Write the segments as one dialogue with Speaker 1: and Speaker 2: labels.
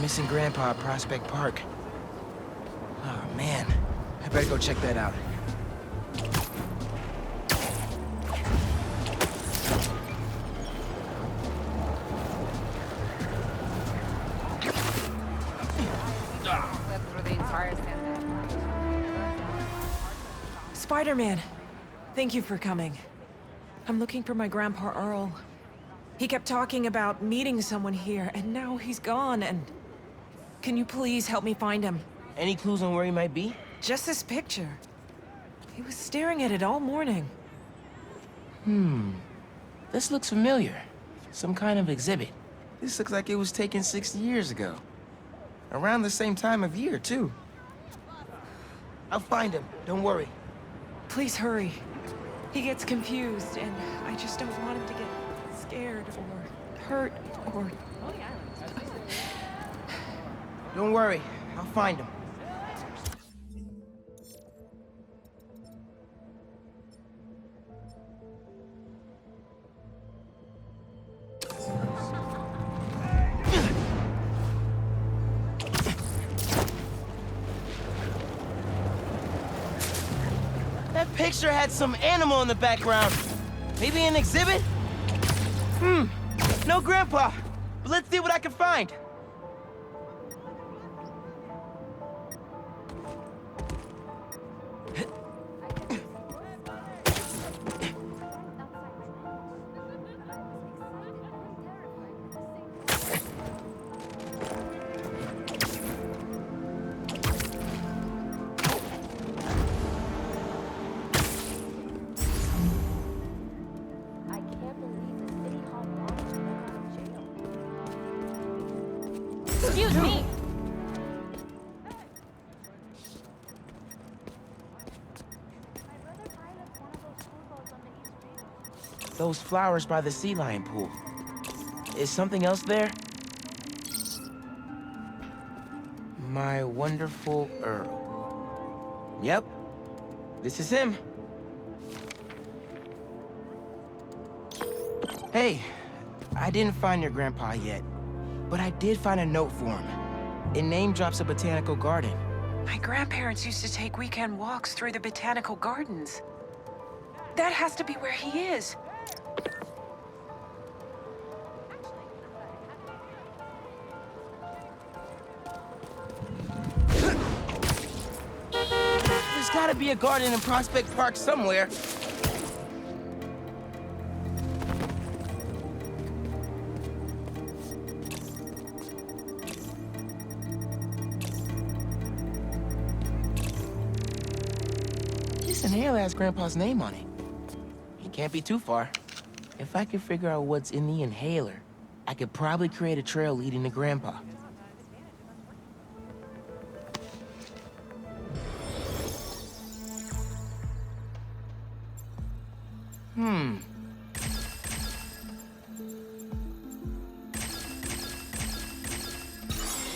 Speaker 1: Missing Grandpa at Prospect Park. Oh, man. I better go check that out.
Speaker 2: Spider-Man, thank you for coming. I'm looking for my Grandpa Earl. He kept talking about meeting someone here, and now he's gone, and... Can you please help me find him?
Speaker 1: Any clues on where he might be?
Speaker 2: Just this picture. He was staring at it all morning.
Speaker 1: This looks familiar. Some kind of exhibit. This looks like it was taken 60 years ago. Around the same time of year, too. I'll find him, don't worry.
Speaker 2: Please hurry. He gets confused, and I just don't want him to get scared or hurt or...
Speaker 1: Don't worry, I'll find him. That picture had some animal in the background. Maybe an exhibit? No Grandpa. But let's see what I can find.
Speaker 3: Excuse me!
Speaker 1: Those flowers by the sea lion pool. Is something else there? My wonderful Earl. Yep, this is him. Hey, I didn't find your grandpa yet, but I did find a note for him. It name drops a botanical garden.
Speaker 2: My grandparents used to take weekend walks through the botanical gardens. That has to be where he is.
Speaker 1: There's gotta be a garden in Prospect Park somewhere. This inhaler has Grandpa's name on it. It can't be too far. If I could figure out what's in the inhaler, I could probably create a trail leading to Grandpa.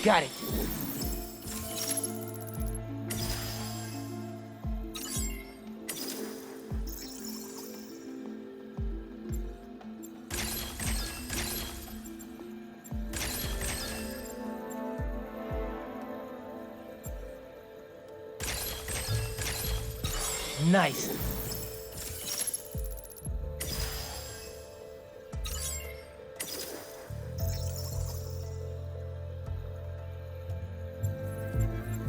Speaker 1: Got it. Nice.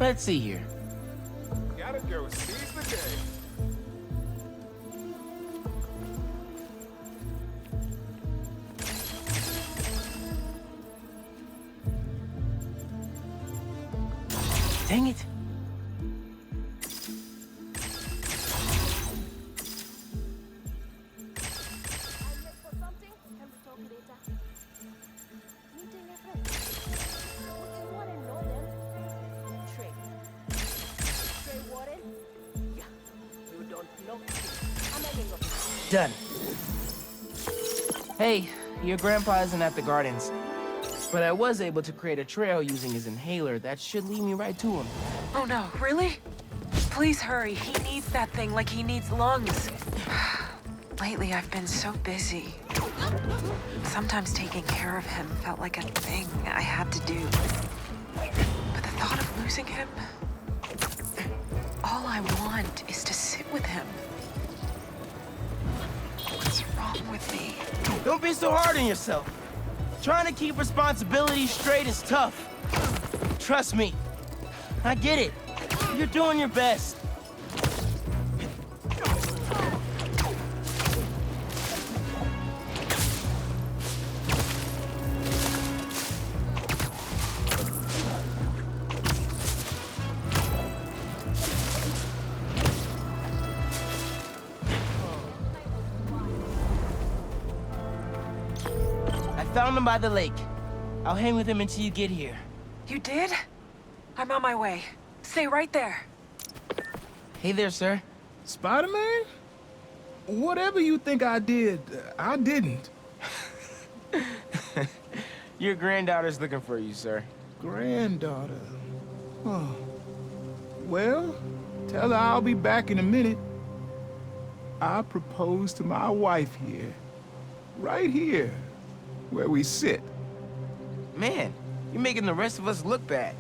Speaker 1: Let's see here.
Speaker 4: Gotta go seize the day.
Speaker 1: Dang it. Done. Hey, your grandpa isn't at the gardens, but I was able to create a trail using his inhaler that should lead me right to him.
Speaker 2: Oh no, really? Please hurry. He needs that thing like he needs lungs. Lately, I've been so busy. Sometimes taking care of him felt like a thing I had to do. But the thought of losing him... All I want is to sit with him. What's wrong with me?
Speaker 1: Don't be so hard on yourself. Trying to keep responsibilities straight is tough. Trust me. I get it. You're doing your best. Found him by the lake. I'll hang with him until you get here.
Speaker 2: You did? I'm on my way. Stay right there.
Speaker 1: Hey there, sir.
Speaker 3: Spider-Man? Whatever you think I did, I didn't.
Speaker 1: Your granddaughter's looking for you, sir.
Speaker 3: Granddaughter. Oh. Well, tell her I'll be back in a minute. I proposed to my wife here. Right here. Where we sit.
Speaker 1: Man, you're making the rest of us look bad.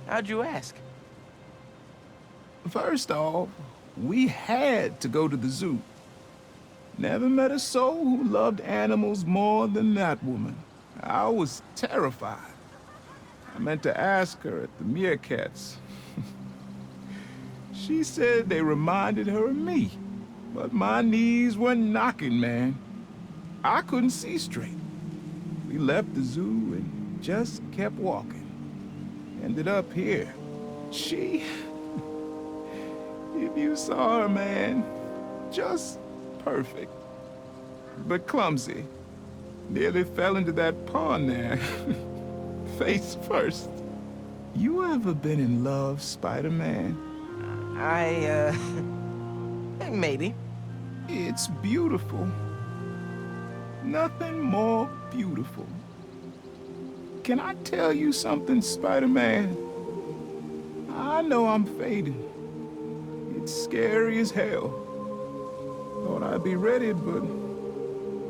Speaker 1: How'd you ask?
Speaker 3: First off, we had to go to the zoo. Never met a soul who loved animals more than that woman. I was terrified. I meant to ask her at the meerkats. She said they reminded her of me, but my knees were knocking, man. I couldn't see straight. We left the zoo and just kept walking. Ended up here. She... If you saw her, man, just perfect. But clumsy. Nearly fell into that pond there. Face first. You ever been in love, Spider-Man?
Speaker 1: Maybe.
Speaker 3: It's beautiful. Nothing more beautiful. Can I tell you something, Spider-Man? I know I'm fading. It's scary as hell. Thought I'd be ready, but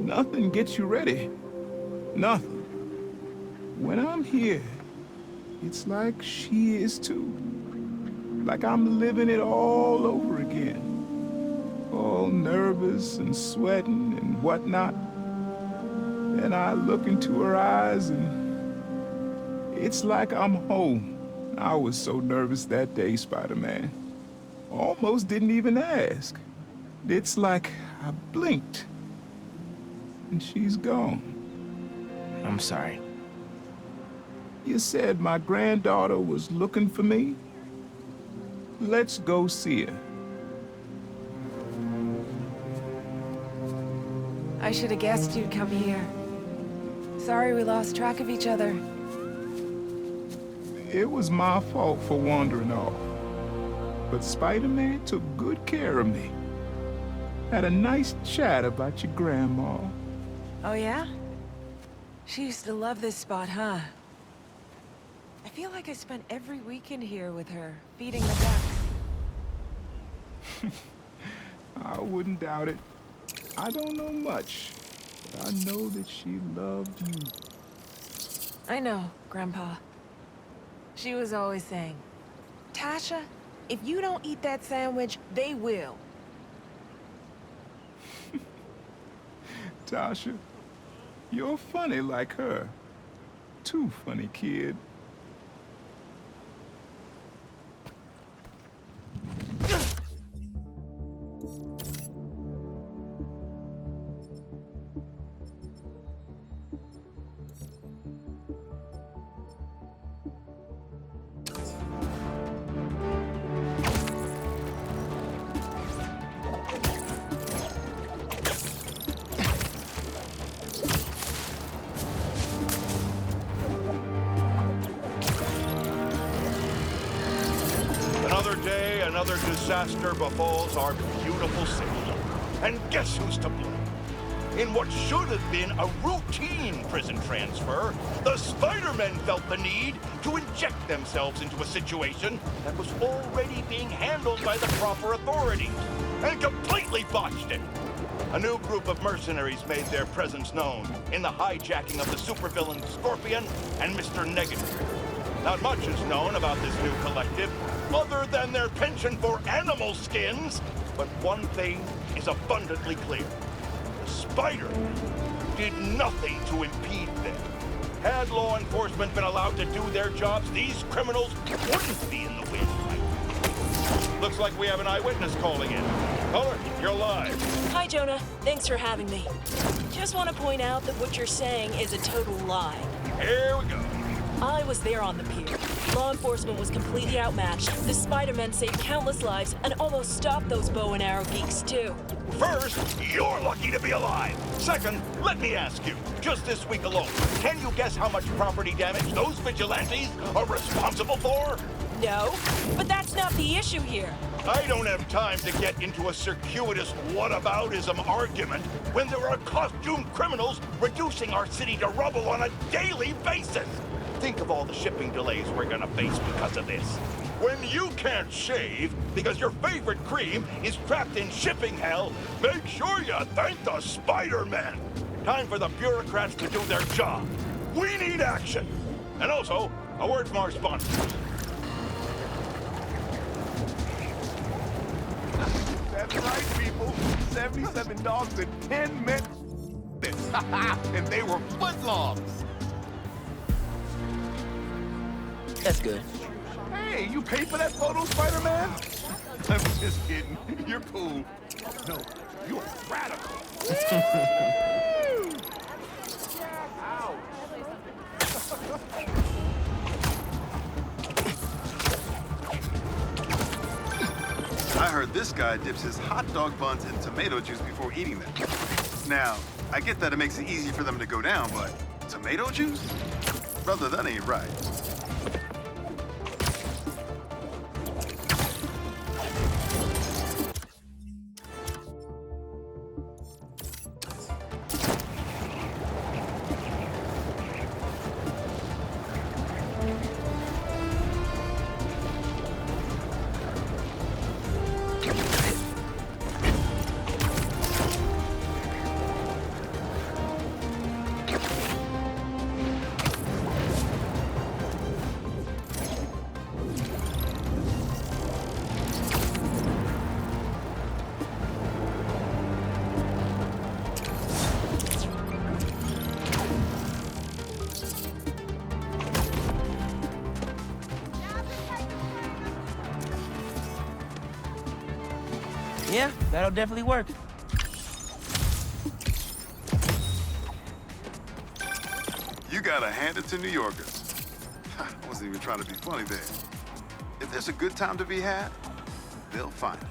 Speaker 3: nothing gets you ready. Nothing. When I'm here, it's like she is too. Like I'm living it all over again. All nervous and sweating and whatnot. And I look into her eyes and it's like I'm home. I was so nervous that day, Spider-Man. Almost didn't even ask. It's like I blinked and she's gone.
Speaker 1: I'm sorry.
Speaker 3: You said my granddaughter was looking for me? Let's go see her.
Speaker 2: I should have guessed you'd come here. Sorry we lost track of each other.
Speaker 3: It was my fault for wandering off. But Spider-Man took good care of me. Had a nice chat about your grandma.
Speaker 2: Oh yeah? She used to love this spot, huh? I feel like I spent every weekend here with her, feeding the ducks.
Speaker 3: I wouldn't doubt it. I don't know much, but I know that she loved you.
Speaker 2: I know, Grandpa. She was always saying, Tasha, if you don't eat that sandwich, they will.
Speaker 3: Tasha, you're funny like her. Too funny, kid.
Speaker 5: Another disaster befalls our beautiful city. And guess who's to blame? In what should have been a routine prison transfer, the Spider-Men felt the need to inject themselves into a situation that was already being handled by the proper authorities, and completely botched it. A new group of mercenaries made their presence known in the hijacking of the supervillain Scorpion and Mr. Negative. Not much is known about this new collective, other than their penchant for animal skins. But one thing is abundantly clear. The Spider did nothing to impede them. Had law enforcement been allowed to do their jobs, these criminals wouldn't be in the wind. Looks like we have an eyewitness calling in. Caller, you're live.
Speaker 6: Hi, Jonah. Thanks for having me. Just want to point out that what you're saying is a total lie.
Speaker 5: Here we go.
Speaker 6: I was there on the pier. Law enforcement was completely outmatched. The Spider-Men saved countless lives and almost stopped those bow and arrow geeks, too.
Speaker 5: First, you're lucky to be alive. Second, let me ask you, just this week alone, can you guess how much property damage those vigilantes are responsible for?
Speaker 6: No, but that's not the issue here.
Speaker 5: I don't have time to get into a circuitous whataboutism argument when there are costumed criminals reducing our city to rubble on a daily basis. Think of all the shipping delays we're gonna face because of this. When you can't shave because your favorite cream is trapped in shipping hell, make sure you thank the Spider-Man. Time for the bureaucrats to do their job. We need action. And also, a word from our sponsor.
Speaker 3: That's right, people. 77 dogs in 10 minutes. And they were footlongs.
Speaker 1: That's good.
Speaker 3: Hey, you paid for that photo, Spider-Man? I'm just kidding. You're cool. No, you're radical. Ow.
Speaker 7: I heard this guy dips his hot dog buns in tomato juice before eating them. Now, I get that it makes it easy for them to go down, but tomato juice? Brother, that ain't right.
Speaker 1: Yeah, that'll definitely work.
Speaker 7: You gotta hand it to New Yorkers. I wasn't even trying to be funny there. If there's a good time to be had, they'll find it.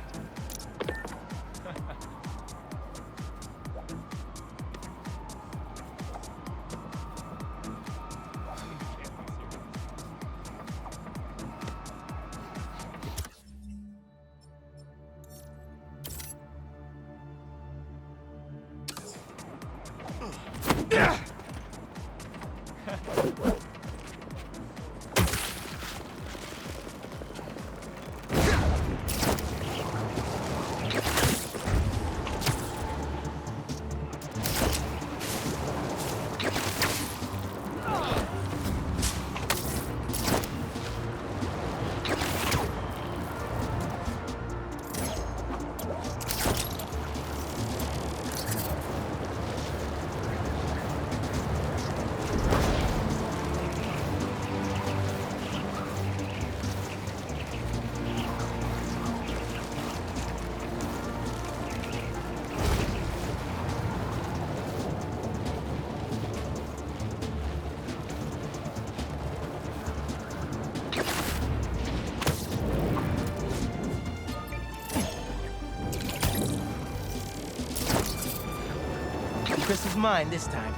Speaker 1: Chris is mine this time.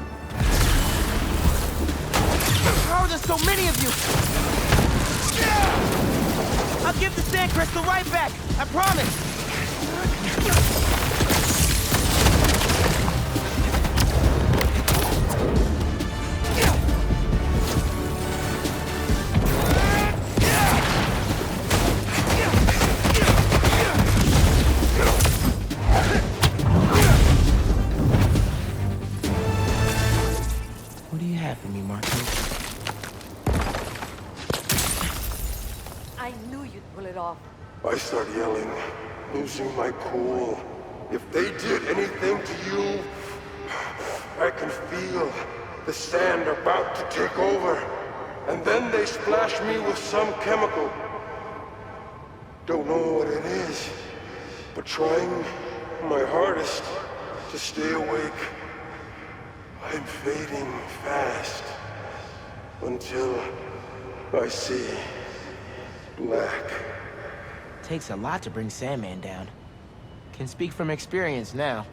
Speaker 1: How are there so many of you? I'll give the sand crystal right back. I promise. What do you have for me, Marcus?
Speaker 8: I knew you'd pull it off.
Speaker 9: I start yelling, losing my cool. If they did anything to you, I can feel the sand about to take over. And then they splash me with some chemical. Don't know what it is, but trying my hardest to stay awake. I'm fading fast until I see black.
Speaker 1: Takes a lot to bring Sandman down. Can speak from experience now.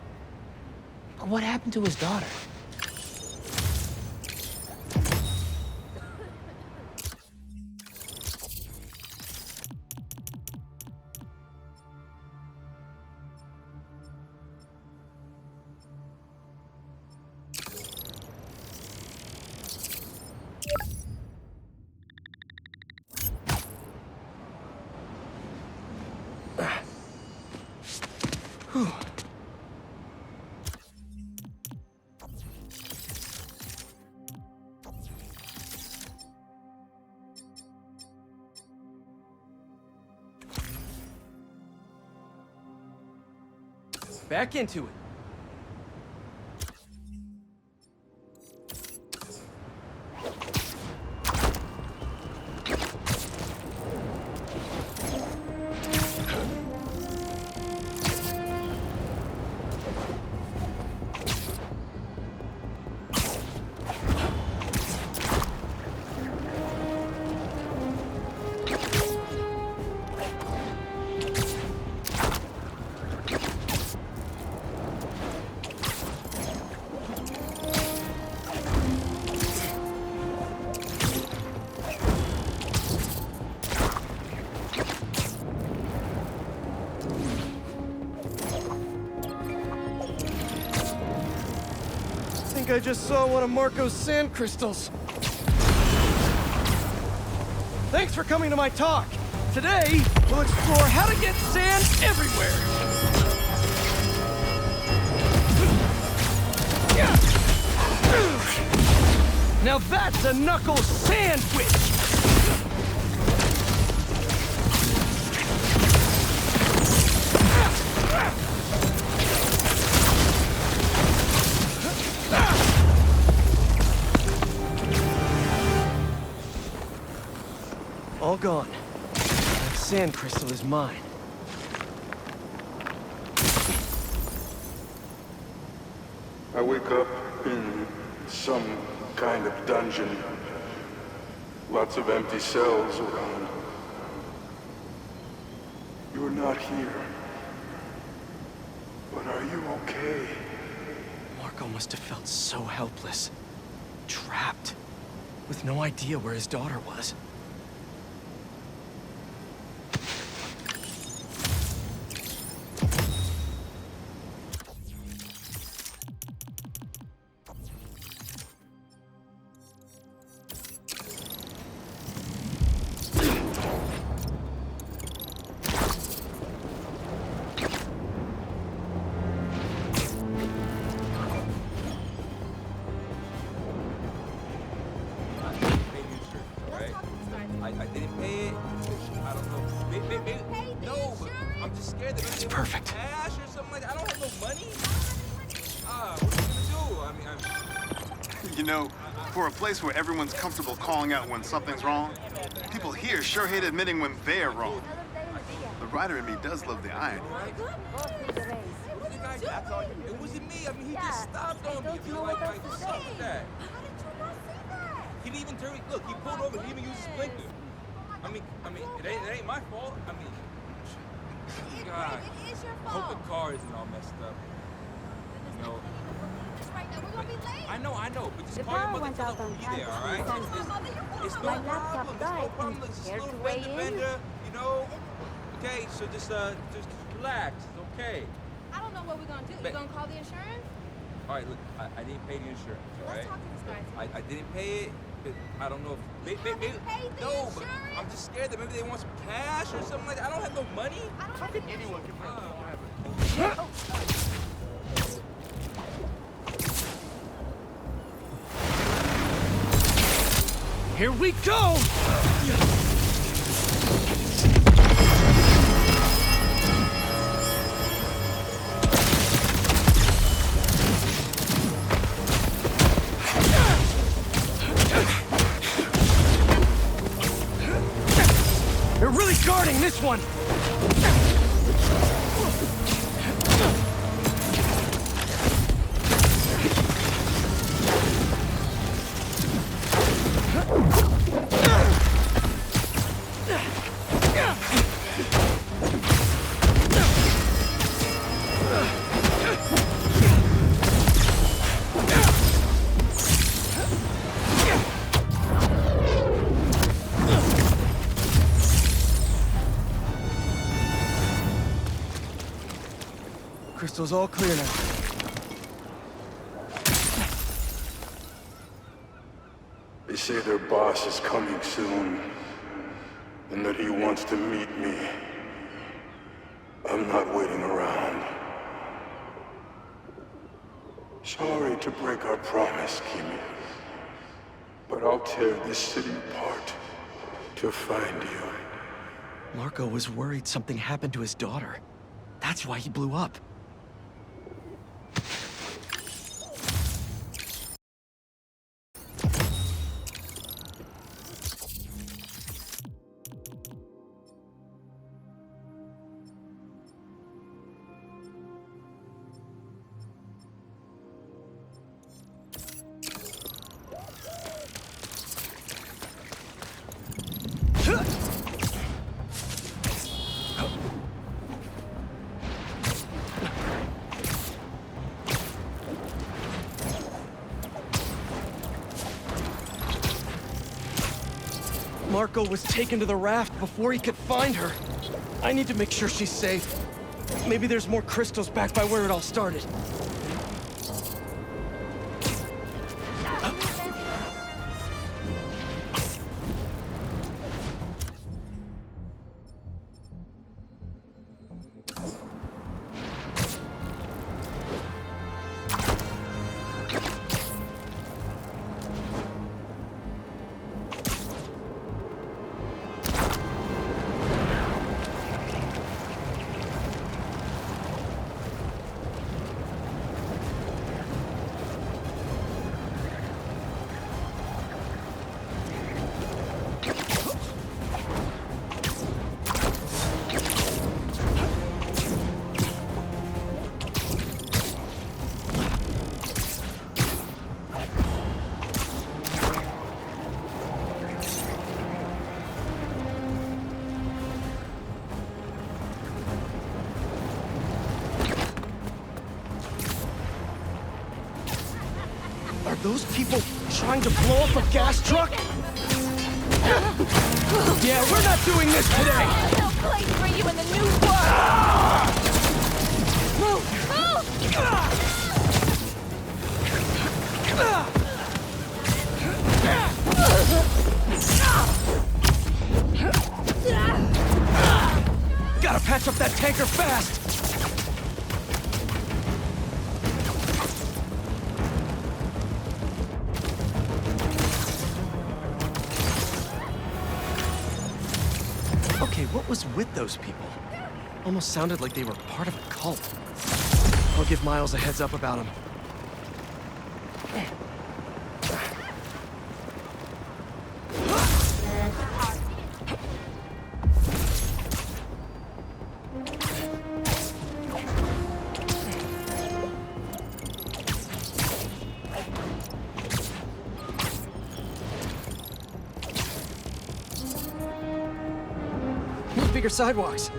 Speaker 1: But what happened to his daughter?
Speaker 10: Back into it. I just saw one of Marco's sand crystals. Thanks for coming to my talk. Today, we'll explore how to get sand everywhere. Now that's a knuckle sandwich! All gone. That sand crystal is mine.
Speaker 9: I wake up in some kind of dungeon. Lots of empty cells around. You're not here. But are you okay?
Speaker 10: Marco must have felt so helpless. Trapped. With no idea where his daughter was. It's perfect.
Speaker 11: Cash or something like that. I don't have no money. What are you gonna do?
Speaker 7: You know, for a place where everyone's comfortable calling out when something's wrong, people here sure hate admitting when they're wrong. The writer in me does love the irony.
Speaker 11: It wasn't me. I mean, he just stopped on me. If you like what's up with that? He didn't even turn. Look, he pulled over. He didn't even use his blinker. I mean, it ain't my fault. I mean, God,
Speaker 8: It is your
Speaker 11: I hope the car isn't all messed up. You know.
Speaker 8: Right now, we're gonna be late.
Speaker 11: I know, but just
Speaker 8: The
Speaker 11: call your
Speaker 8: power
Speaker 11: mother
Speaker 8: went
Speaker 11: tell
Speaker 8: out
Speaker 11: her
Speaker 8: on
Speaker 11: we'll be there, all right?
Speaker 8: campus.
Speaker 11: It's no
Speaker 8: My laptop
Speaker 11: problem. It's no
Speaker 8: died.
Speaker 11: problem. It's just a
Speaker 8: Scared
Speaker 11: little
Speaker 8: to weigh
Speaker 11: fender
Speaker 8: in?
Speaker 11: bender, you know. Okay, so just relax. It's okay.
Speaker 8: I don't know what we're gonna do. You gonna call the insurance?
Speaker 11: All right, look, I didn't pay the insurance, all right?
Speaker 8: Let's talk to this guy.
Speaker 11: I didn't pay it, but I don't know if maybe
Speaker 8: paid the
Speaker 11: no, but
Speaker 8: insurance?
Speaker 11: I'm just scared that maybe they want some cash or something like that. I don't have no money.
Speaker 8: How could anyone
Speaker 10: Here we go! this one! Crystal's all clear now.
Speaker 9: They say their boss is coming soon, and that he wants to meet me. I'm not waiting around. Sorry to break our promise, Kimi, but I'll tear this city apart to find you.
Speaker 10: Marco was worried something happened to his daughter. That's why he blew up. Marco was taken to the raft before he could find her. I need to make sure she's safe. Maybe there's more crystals back by where it all started. Are those people trying to blow up a gas truck? Yeah, we're not doing this today!
Speaker 8: No place for you in the new world! Move!
Speaker 10: Gotta patch up that tanker fast! Okay, what was with those people? Almost sounded like they were part of a cult. I'll give Miles a heads up about them. Bigger sidewalks.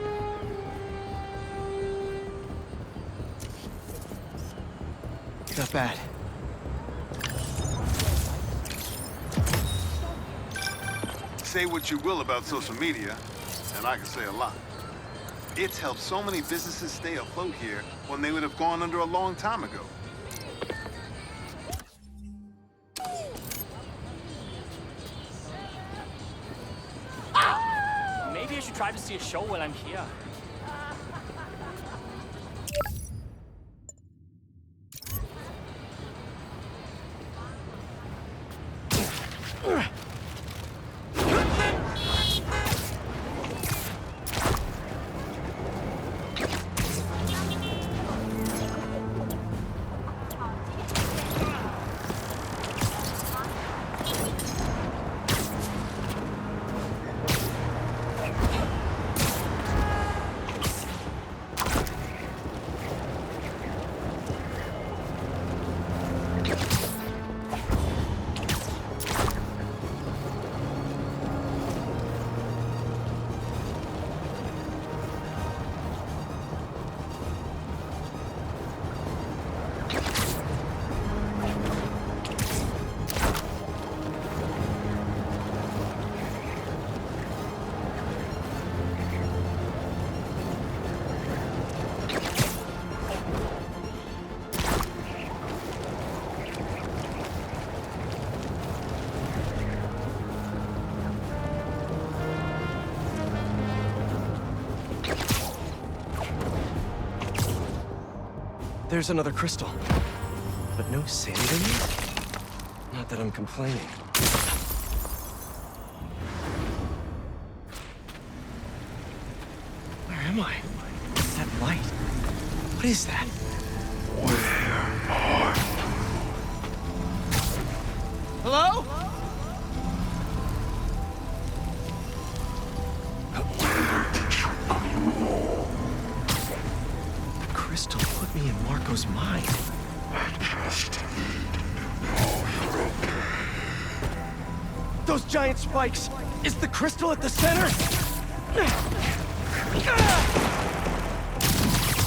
Speaker 10: Not bad.
Speaker 7: Say what you will about social media, and I can say a lot. It's helped so many businesses stay afloat here when they would have gone under a long time ago.
Speaker 12: Maybe I should try to see a show while I'm here.
Speaker 10: There's another crystal. But no sand in it? Not that I'm complaining. Where am I? That light. What is that?
Speaker 9: Where are you?
Speaker 10: Hello? The crystal put me in Marco's mind.
Speaker 9: I just need more friend.
Speaker 10: Those giant spikes! Is the crystal at the center?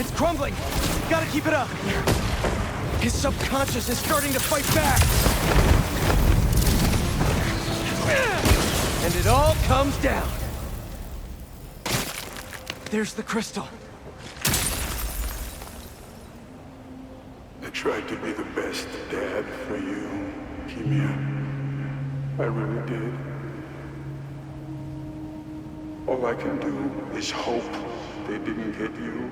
Speaker 10: It's crumbling! Gotta keep it up! His subconscious is starting to fight back! And it all comes down! There's the crystal.
Speaker 9: I tried to be the best dad for you, Keemia. I really did. All I can do is hope they didn't get you,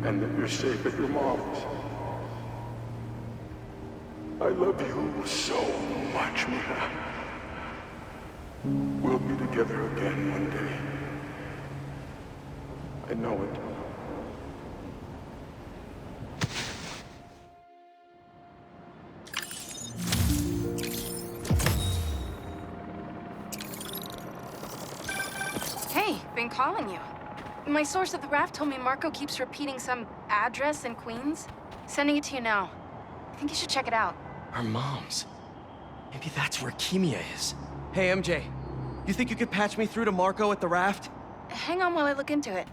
Speaker 9: and that you're safe at your mom's. I love you so much, Mia. We'll be together again one day. I know it.
Speaker 13: Hey, been calling you. My source at the raft told me Marco keeps repeating some address in Queens. Sending it to you now. I think you should check it out.
Speaker 10: Our moms. Maybe that's where Keemia is. Hey, MJ. You think you could patch me through to Marco at the raft?
Speaker 13: Hang on while I look into it.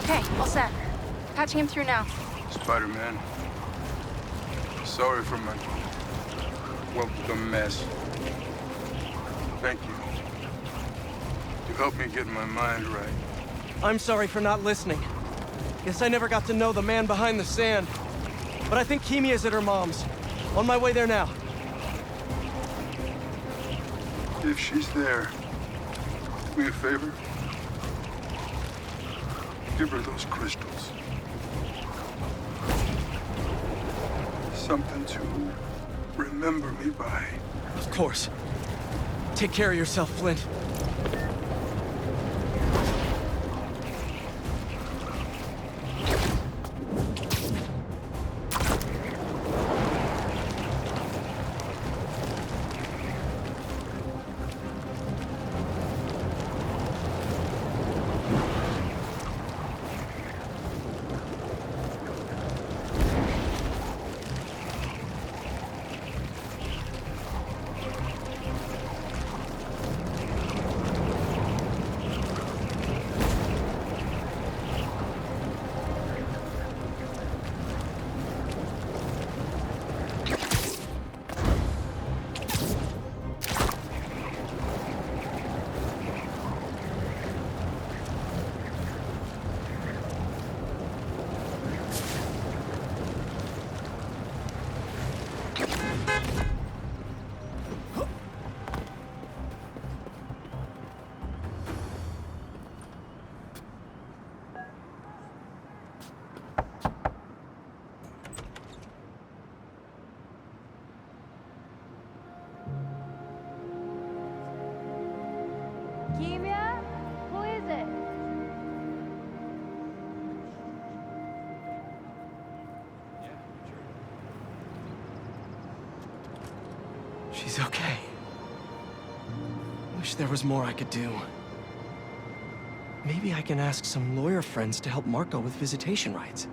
Speaker 13: Okay, all set. Patching him through now.
Speaker 9: Spider-Man. Sorry for my... well, the mess. Thank you. You helped me get my mind right.
Speaker 10: I'm sorry for not listening. Guess I never got to know the man behind the sand. But I think Keemia's at her mom's. On my way there now.
Speaker 9: If she's there, do me a favor. Give her those crystals. Something to remember me by.
Speaker 10: Of course. Take care of yourself, Flint.
Speaker 14: Keemia? Who is it?
Speaker 10: She's okay. Wish there was more I could do. Maybe I can ask some lawyer friends to help Marco with visitation rights.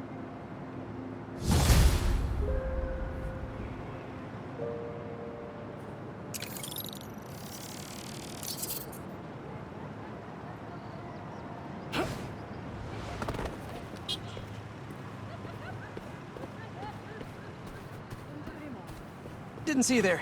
Speaker 10: Didn't see you there.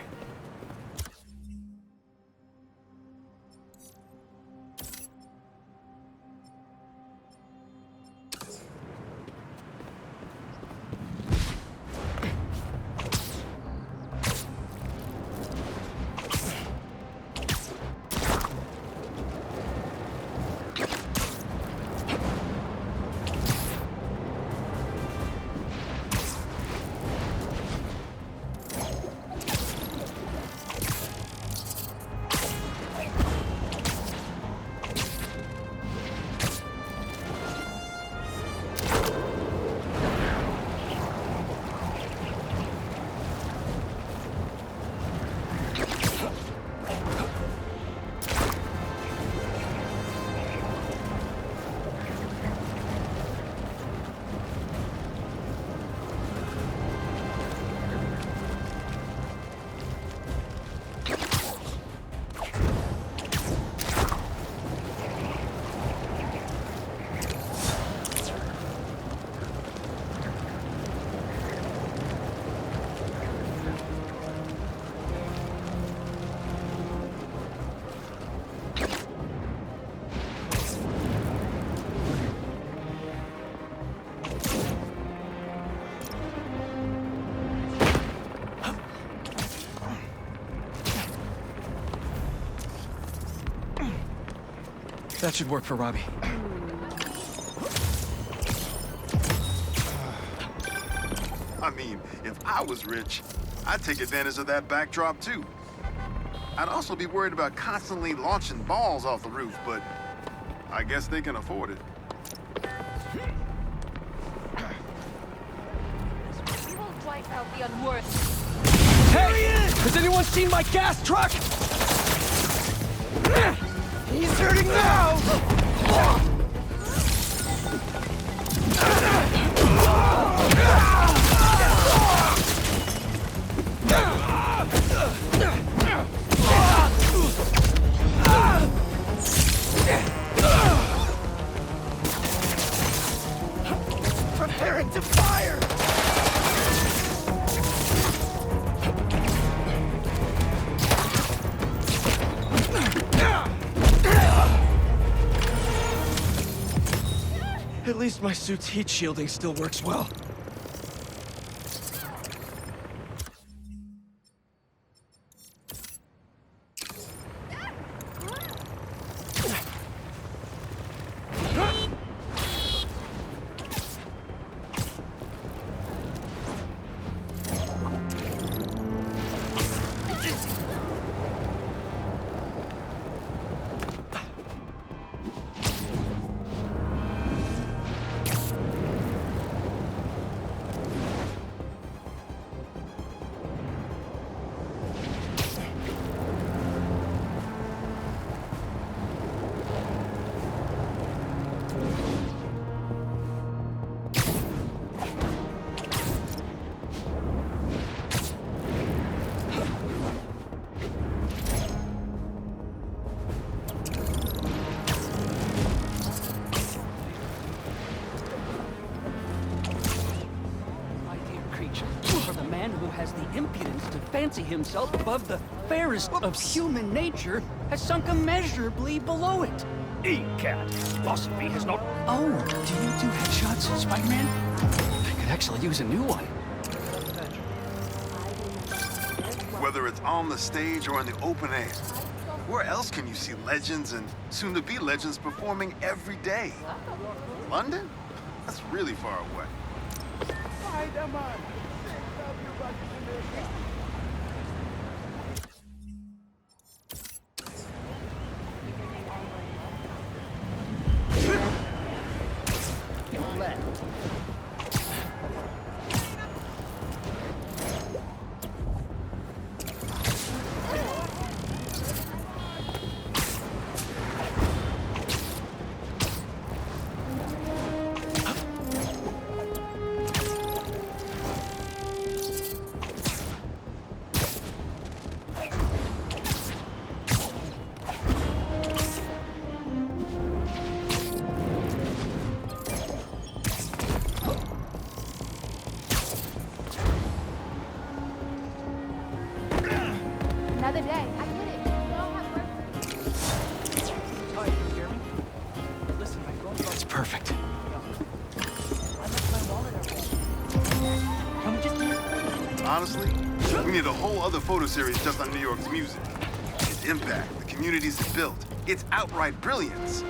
Speaker 10: That should work for Robbie.
Speaker 7: I mean, if I was rich, I'd take advantage of that backdrop too. I'd also be worried about constantly launching balls off the roof, but I guess they can afford it.
Speaker 8: You won't wipe out the unworthy.
Speaker 10: Hey! Has anyone seen my gas truck? He's hurting now! Preparing to fire! At least my suit's heat shielding still works well.
Speaker 14: Fancy himself above the fairest of human nature has sunk immeasurably below it. E-Cat, philosophy has not... Oh, do you do headshots, Spider-Man?
Speaker 10: I could actually use a new one.
Speaker 7: Whether it's on the stage or in the open air, where else can you see legends and soon-to-be legends performing every day? London? That's really far away.
Speaker 9: Spider-Man!
Speaker 8: Another day. I get it. You don't have work.
Speaker 14: Oh, you hear me? Listen, I'm going to...
Speaker 10: That's perfect.
Speaker 14: I left my wallet over. Can we just...
Speaker 7: Honestly, we need a whole other photo series just on New York's music. Its impact, the communities it built, its outright brilliance.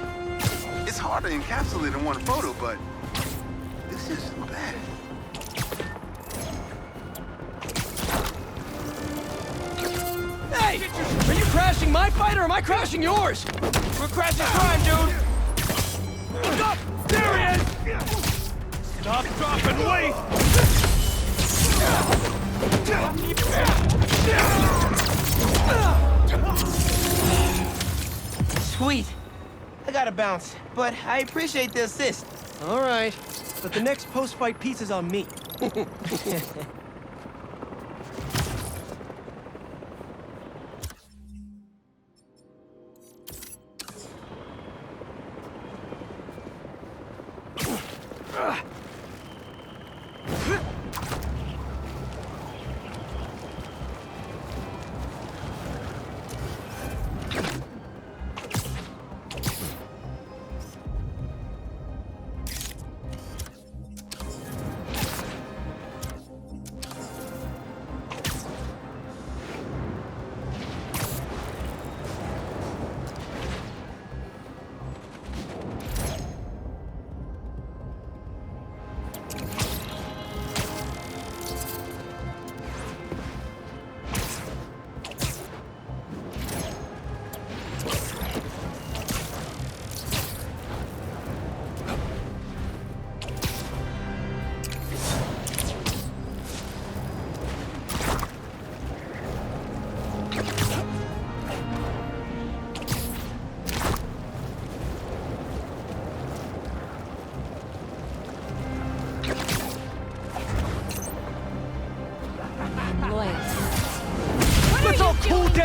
Speaker 7: It's hard to encapsulate in one photo, but this isn't bad.
Speaker 10: Hey! Are you crashing my fight or am I crashing yours?
Speaker 1: We're crashing crime, dude!
Speaker 5: Stop! There he is! Stop, drop, and wait!
Speaker 1: Sweet. I gotta bounce, but I appreciate the assist.
Speaker 10: All right, but the next post-fight piece is on me.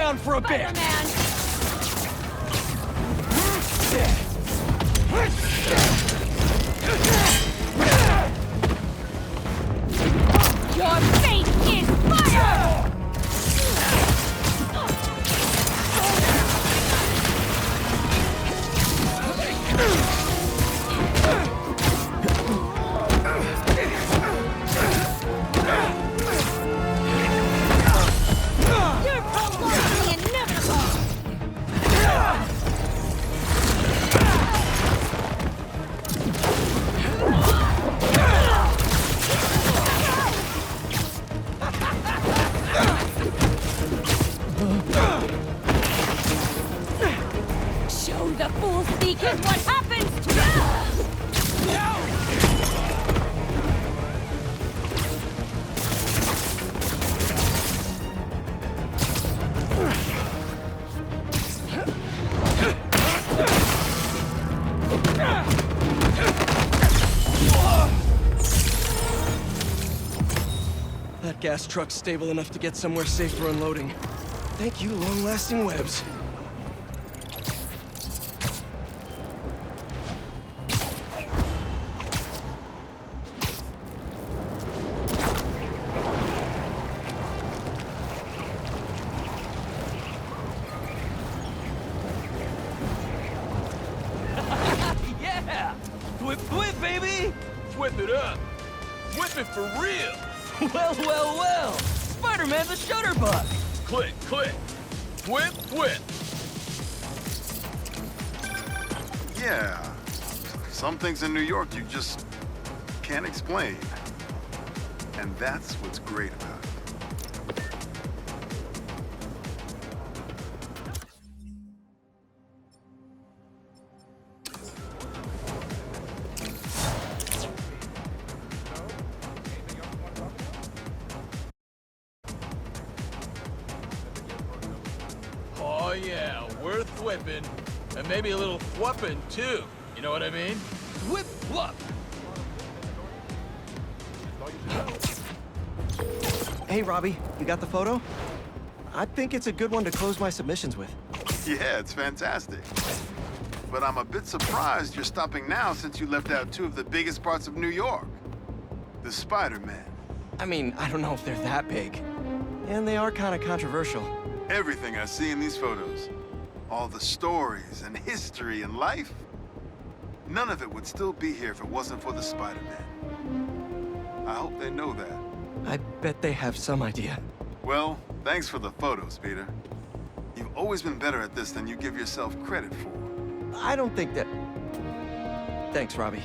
Speaker 10: around for a bit.
Speaker 8: Your fate is fire! You're prolonging the inevitable! Show the fool seekers what happens to
Speaker 10: That gas truck's stable enough to get somewhere safe for unloading. Thank you, long-lasting webs.
Speaker 11: Yeah! Whip, whip, baby! Whip it up! Whip it for real! Well, well, well! Spider-Man the Shutterbug! Click, click! Whip, whip!
Speaker 7: Yeah. Some things in New York you just can't explain. And that's what's great about it.
Speaker 11: Oh yeah, worth whipping. And maybe a little thwupping too. You know what I mean? Whip, whup!
Speaker 10: Hey, Robbie, you got the photo? I think it's a good one to close my submissions with.
Speaker 7: Yeah, it's fantastic. But I'm a bit surprised you're stopping now since you left out two of the biggest parts of New York. The Spider-Man.
Speaker 10: I mean, I don't know if they're that big. And they are kind of controversial.
Speaker 7: Everything I see in these photos. All the stories and history and life. None of it would still be here if it wasn't for the Spider-Man. I hope they know that.
Speaker 10: I bet they have some idea.
Speaker 7: Well, thanks for the photos, Peter. You've always been better at this than you give yourself credit for.
Speaker 10: I don't think that... Thanks, Robbie.